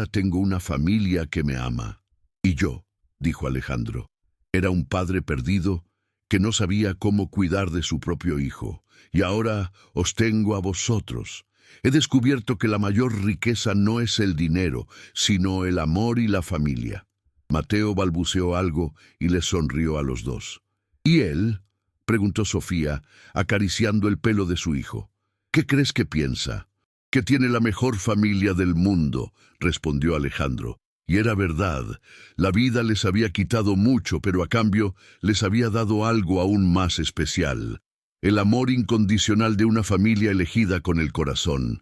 tengo una familia que me ama. Y yo, dijo Alejandro, era un padre perdido que no sabía cómo cuidar de su propio hijo, y ahora os tengo a vosotros. He descubierto que la mayor riqueza no es el dinero, sino el amor y la familia. Mateo balbuceó algo y les sonrió a los dos. ¿Y él?, preguntó Sofía, acariciando el pelo de su hijo. ¿Qué crees que piensa? Que tiene la mejor familia del mundo, respondió Alejandro. Y era verdad. La vida les había quitado mucho, pero a cambio les había dado algo aún más especial. El amor incondicional de una familia elegida con el corazón.